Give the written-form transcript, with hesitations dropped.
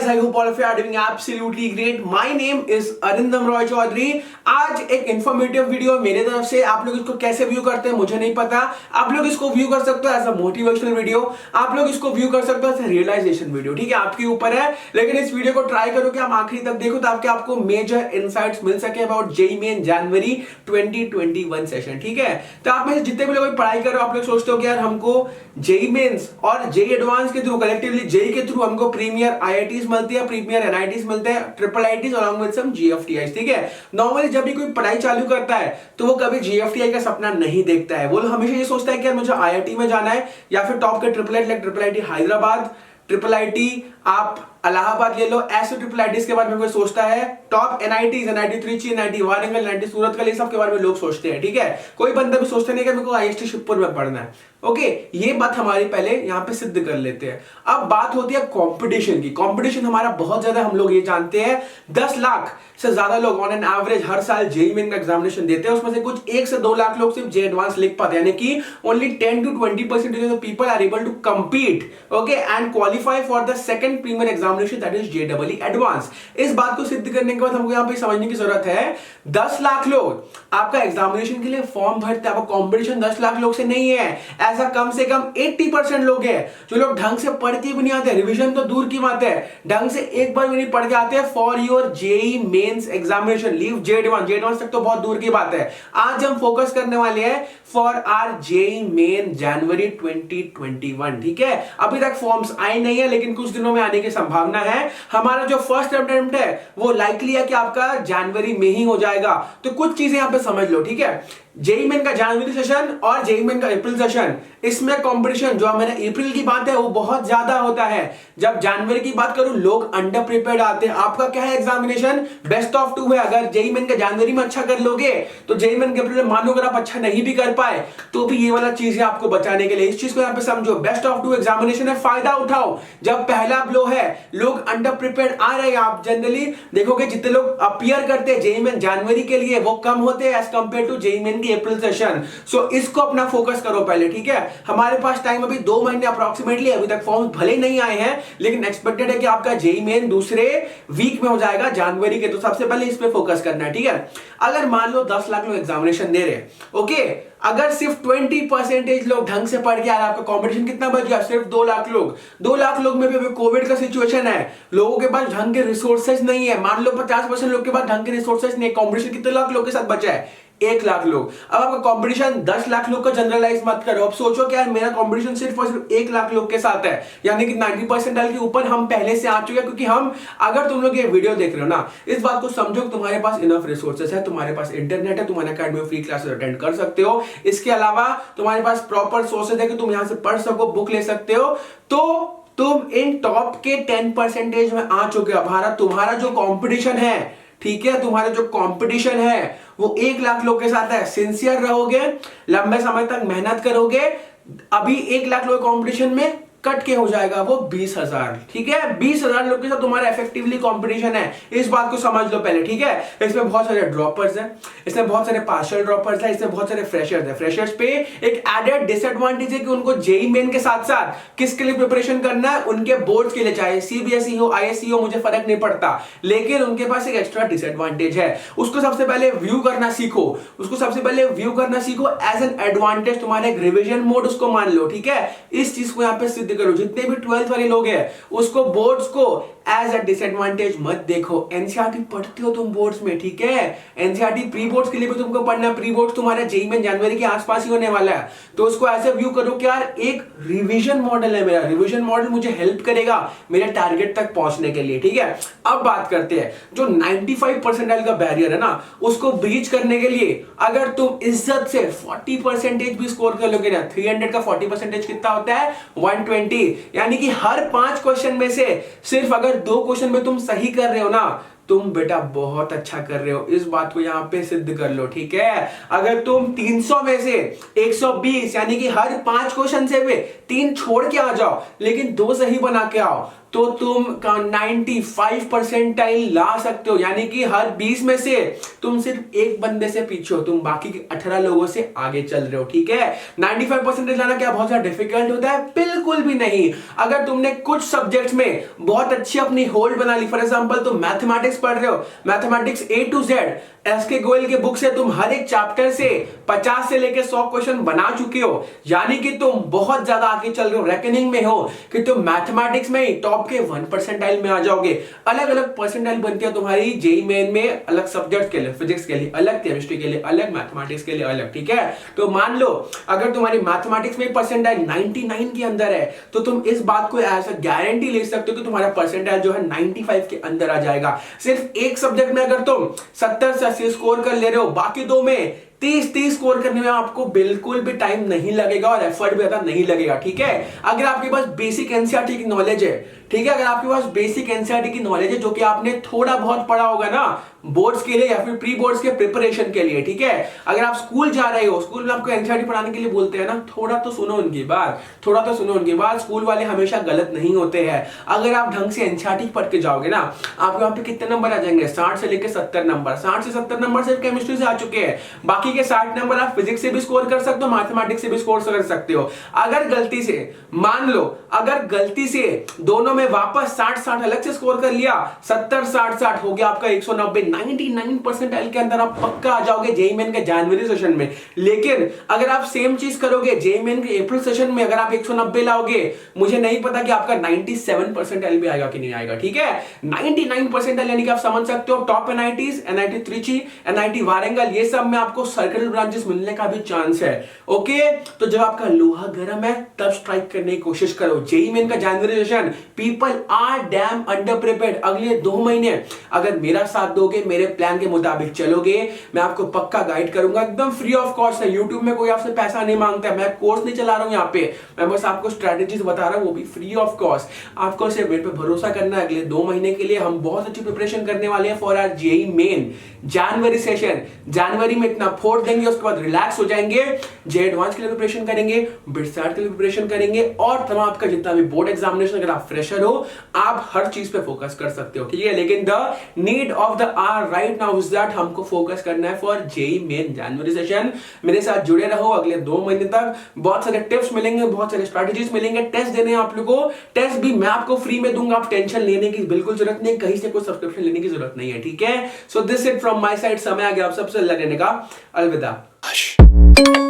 guys, I hope all of you are doing absolutely great. My name is Arindam Roy Chaudhary. आज एक informative video मेरे तरफ से। आप लोग इसको कैसे व्यू करते हैं मुझे नहीं पता। आप लोग इसको व्यू कर सकते हो एज अ मोटिवेशनल वीडियो, आप लोग इसको व्यू कर सकते हो एज अ रियलाइजेशन वीडियो। ठीक है, आपके ऊपर है, लेकिन इस वीडियो को ट्राई करो कि आप आखिरी तक देखो ताकि आपको मेजर इनसाइट्स मिल सके about JEE main January 2021 session. ठीक है, तो आप में से जितने भी लोग पढ़ाई कर रहे हो, आप लोग सोचते हो कि यार हमको जेईई मेंस और जेईई एडवांस के थ्रू, कलेक्टिवली जेईई के थ्रू हमको प्रीमियर आईआईटीज मिलती है, प्रीमियर एनआईटीज मिलते हैं, triple ITs along with some GFTI. ठीक है, नॉर्मली जब भी कोई पढ़ाई चालू करता है तो वो कभी जीएफटीआई का सपना नहीं देखता है। वो हमेशा ये सोचता है कि यार मुझे आईआईटी में जाना है या फिर टॉप के triple IT Hyderabad, triple IT आप इलाहाबाद ले लो, ऐसे ट्रिपल आईटीज के बारे में कोई सोचता है। Top NITs, NIT Trichy, NIT Warangal, NIT Surat, ये सब के बारे में लोग सोचते हैं। ठीक है, कोई बंदा भी सोचता नहीं कि मेरे को आईएसटी शिवपुर में पढ़ना है। ओके, ये बात हमारी पहले यहाँ पे सिद्ध कर लेते हैं। अब बात होती है कंपटीशन की। कंपटीशन हमारा बहुत ज्यादा, हम लोग ये जानते हैं 10 लाख से ज्यादा लोग ऑन एन एवरेज हर साल जेईई मेन का एग्जामिनेशन देते हैं। उसमें से कुछ 1 से 2 लाख लोग सिर्फ जेईई एडवांस लिख पाते हैं, यानी कि only 10 to 20% of people are able to compete okay and qualify for the second premier examination that is JEE advance. इस बात को सिद्ध करने के बाद हमको यहाँ पे समझने की जरूरत है 10 लाख लोग आपका एग्जामिनेशन के लिए फॉर्म भरते हैं। आपका कंपटीशन 10 लाख लोग से नहीं है, ऐसा कम से कम 80% लोग हैं जो लोग ढंग से पढ़ के भी नहीं आते। रिवीजन तो दूर की बात है, ढंग से एक बार भी नहीं पढ़ के आते हैं for your JEE mains examination. Leave JEE advance तक तो बहुत दूर की बात है। आज हम फोकस करने वाले हैं फॉर आर जेईई मेन जनवरी 2021। ठीक है, अभी तक फॉर्म्स आए नहीं है, लेकिन कुछ दिनों में आने की संभावना है। हमारा जो फर्स्ट अटेम्प्ट है वो लाइकली है कि आपका जनवरी में ही हो जाएगा। तो कुछ चीजें यहां पे समझ लो। ठीक है, जेईई मेन का जनवरी सेशन और जेईई मेन का अप्रैल सेशन, इसमें कंपटीशन जो मैंने अप्रैल की बात है वो बहुत ज्यादा होता है। जब जनवरी की बात करूं लोग अंडर प्रिपेयर्ड आते हैं। आपका क्या है, एग्जामिनेशन बेस्ट ऑफ 2 है। अगर जेईई मेन का जनवरी में अच्छा कर लोगे तो जेईई मेन के अप्रैल में मान लो अगर आप अच्छा नहीं भी कर पाए तो भी ये वाला चीज है आपको बचाने के लिए। इस चीज को यहाँ पे समझो, बेस्ट ऑफ 2 एग्जामिनेशन है, फायदा उठाओ। जब पहला ब्लो है, लोग अंडर प्रिपेयर्ड आ रहे हैं, आप जनरली देखोगे जितने लोग अपीयर करते हैं जेईई मेन जनवरी के लिए वो कम होते हैं as compare to JEE Main April session. So इसको अपना फोकस करो पहले। ठीक है, हमारे पास टाइम अभी 2 महीने अप्रोक्सीमेटली, अभी तक फॉर्म भले नहीं आए हैं लेकिन एक्सपेक्टेड है कि आपका जेईई मेन दूसरे वीक में हो जाएगा जनवरी के। तो सबसे पहले इस पे फोकस करना है। ठीक है, अगर मान लो 10 लाख लोग एग्जामिनेशन दे रहे हैं, ओके, अगर सिर्फ 20% लोग ढंग से पढ़ के आ रहे, आपका कंपटीशन कितना बच गया, सिर्फ 2 लाख लोग। 2 लाख लोग में भी अभी कोविड का सिचुएशन है, लोगों के पास ढंग के रिसोर्सेज नहीं है। मान लो 50% लोग के पास ढंग के रिसोर्सेज नहीं है, कंपटीशन कितने लाख लोग के साथ बचा है, 1 लाख लोग। अब आपका कंपटीशन 10 लाख लोग का जनरलाइज मत करो। अब सोचो क्या है, मेरा कंपटीशन सिर्फ और सिर्फ 1 लाख लोग के साथ है, यानी कि 90% के ऊपर हम पहले से आ चुके हैं। क्योंकि हम, अगर तुम लोग ये वीडियो देख रहे हो ना, इस बात को समझो कि तुम्हारे पास इनफ रिसोर्सेज है, तुम्हारे पास इंटरनेट है, तुम अकेडमी में फ्री क्लासेस अटेंड कर सकते हो। इसके अलावा तुम्हारे पास प्रॉपर सोर्सेज है कि तुम यहां से पढ़ सको, बुक ले सकते हो। तो तुम इन टॉप के 10% में आ चुके हो। तुम्हारा जो कंपटीशन है, ठीक है, तुम्हारा जो कंपटीशन है वो 1 लाख लोग के साथ है। सिंसियर रहोगे, लंबे समय तक मेहनत करोगे, अभी 1 लाख लोग कंपटीशन में कट के हो जाएगा वो 20,000। ठीक है, 20,000 लोग के साथ तुम्हारा इफेक्टिवली कंपटीशन है। इस बात को समझ लो पहले। ठीक है, इसमें बहुत सारे ड्रॉपर्स हैं, इसमें बहुत सारे पार्शियल ड्रॉपर्स हैं, इसमें बहुत सारे फ्रेशर्स हैं। फ्रेशर्स पे एक एडेड डिसएडवांटेज है कि उनको जेईई मेन के साथ साथ किसके लिए प्रिपरेशन करना है, उनके बोर्ड्स के लिए, चाहे सीबीएसई हो, आईएससी हो, मुझे फर्क नहीं पड़ता, लेकिन उनके पास एक एक्स्ट्रा डिसएडवांटेज है। उसको सबसे पहले व्यू करना सीखो, एज एन एडवांटेज। तुम्हारे एक रिविजन मोड उसको मान लो। ठीक है, इस चीज को यहाँ पे सिद्ध करो। जितने भी 12th वाले लोग हैं उसको बोर्ड्स को एज अ डिसएडवांटेज मत देखो। एनसीईआरटी पढ़ते हो तुम बोर्ड्स में, ठीक है, एनसीईआरटी प्री बोर्ड्स के लिए भी तुमको पढ़ना है। प्री बोर्ड्स तुम्हारे जेईई में जनवरी के आसपास ही होने वाला है, तो उसको ऐसे व्यू करो कि यार एक रिवीजन मॉडल है मेरा, रिवीजन मॉडल मुझे हेल्प करेगा मेरे टारगेट तक पहुंचने के लिए। ठीक है, अब बात करते हैं जो 95% का बैरियर है ना, उसको ब्रीच करने के लिए अगर तुम इज्जत से 40% भी स्कोर कर लोगे ना, 300 का 40% कितना होता है, 120, यानी कि हर 5 क्वेश्चन में से सिर्फ अगर 2 क्वेश्चन में तुम सही कर रहे हो ना, तुम बेटा बहुत अच्छा कर रहे हो, इस बात को यहाँ पे सिद्ध कर लो, ठीक है। अगर तुम 300 में से 120 यानी कि हर 5 क्वेश्चन से भी 3 छोड़ के आ जाओ लेकिन 2 सही बना के आओ तो तुम 95 परसेंटाइल ला सकते हो, यानी कि हर 20 में से तुम सिर्फ एक बंदे से पीछे हो, तुम बाकी के 18 लोगों से आगे चल रहे हो, ठीक है। 95 परसेंटेज लाना क्या बहुत ज्यादा डिफिकल्ट होता है? बिल्कुल भी नहीं। अगर तुमने कुछ सब्जेक्ट्स में बहुत अच्छी अपनी होल्ड बना ली, फॉर एग्जांपल तुम मैथमेटिक्स पढ़ रहे हो, mathematics A to Z SK Goyal के बुक से तुम हर एक चैप्टर से 50 से लेकर 100 क्वेश्चन बना चुके हो, यानी कि तुम बहुत ज्यादा आगे चल रहे हो, रेकनिंग में हो कि तुम मैथमेटिक्स में ही टॉप के 1 परसेंटाइल में आ जाओगे। अलग अलग परसेंटाइल बनती है तुम्हारी जेईई मेन में, अलग सब्जेक्ट के लिए, फिजिक्स के लिए अलग, केमिस्ट्री के लिए अलग, मैथमेटिक्स के लिए अलग, ठीक है। तो मान लो अगर तुम्हारी मैथमेटिक्स में परसेंटाइल 99 के अंदर है तो तुम इस बात को ऐसा गारंटी ले सकते हो कि तुम्हारा परसेंटाइल जो है 95 के अंदर आ जाएगा। सिर्फ एक सब्जेक्ट में अगर तुम 70 से 80 स्कोर कर ले रहे हो, बाकी 2 में 30 स्कोर करने में आपको बिल्कुल भी टाइम नहीं लगेगा और एफर्ट भी ज्यादा नहीं लगेगा, ठीक है। अगर आपके पास बेसिक एनसीईआरटी की नॉलेज है, ठीक है, अगर आपके पास बेसिक एनसीईआरटी की नॉलेज है जो कि आपने थोड़ा बहुत पढ़ा होगा ना बोर्ड्स के लिए या फिर प्री बोर्ड्स के प्रिपरेशन के लिए, ठीक है। अगर आप स्कूल जा रहे हो, स्कूल में आपको एनसीईआरटी पढ़ाने के लिए बोलते हैं ना, थोड़ा तो सुनो उनकी बात, थोड़ा तो सुनो उनकी बात। स्कूल वाले हमेशा गलत नहीं होते हैं। अगर आप ढंग से एनसीईआरटी पढ़ के जाओगे ना, आपके वहां पे कितने नंबर आ जाएंगे? 60 से लेकर 70 नंबर। 60 से 70 नंबर सिर्फ केमिस्ट्री से आ चुके हैं, बाकी के 60 नंबर आप फिजिक्स से भी स्कोर कर सकते हो, मैथमेटिक्स से भी स्कोर कर सकते हो। अगर गलती से मान लो, अगर गलती से दोनों में वापस 60 अलग से स्कोर कर लिया, 70-60 हो गया आपका 190, 99 परसेंटाइल के अंदर आप पक्का आ जाओगे जेईई मेन के जनवरी सेशन में। लेकिन अगर आप सेम चीज करोगे जेईई मेन के अप्रैल सेशन में, अगर आप 190 लाओगे, मुझे नहीं पता कि आपका 97 परसेंटाइल भी आएगा कि नहीं आएगा, ठीक है। 99 परसेंटाइल यानी कि आप समझ सकते हो top NITs, NIT Trichy, NIT Warangal, ये सब में आपको सर्किल ब्रांचेस मिलने का भी चांस है, ओके। तो जब आपका लोहा गर्म है तब स्ट्राइक करने की कोशिश करो। जेईई मेन का जनवरी session, people are damn underprepared. अगले 2 महीने अगर मेरा साथ दोगे, मेरे प्लान के मुताबिक चलोगे, मैं आपको पक्का गाइड करूंगा, एकदम फ्री ऑफ कॉस्ट है। यूट्यूब में कोई आपसे पैसा नहीं मांगता, मैं कोर्स नहीं चला रहा हूं यहाँ पे, मैं बस आपको स्ट्रेटेजीज बता रहा हूं, वो भी फ्री ऑफ कॉस्ट। आपको सिर्फ मेरे पे भरोसा करना है। अगले 2 महीने के लिए हम बहुत अच्छी प्रिपरेशन करने वाले हैं for our JEE main January session. जनवरी में इतना फोड़ देंगे, उसके बाद रिलैक्स हो जाएंगे, जे एडवांस के लिए प्रिपरेशन करेंगे, बिटसैट के लिए प्रिपरेशन करेंगे, और तमाम आपका जितना भी बोर्ड एग्जामिनेशन, अगर आप फ्रेशर हो, आप हर चीज पे फोकस कर सकते हो, ठीक है। लेकिन the need of the hour right now is that हमको फोकस करना है for JEE main January session. मेरे साथ जुड़े रहो अगले 2 महीने तक, बहुत सारे टिप्स मिलेंगे, बहुत सारे स्ट्रेटेजीज मिलेंगे, टेस्ट देने हैं आप लोगों को, टेस्ट भी मैं आपको फ्री में दूंगा, आप टेंशन लेने की बिल्कुल जरूरत नहीं, कहीं से कोई सब्सक्रिप्शन लेने की जरूरत नहीं है, ठीक है। So this it from my side, समय आ गया आप सबसे लेने का, अलविदा।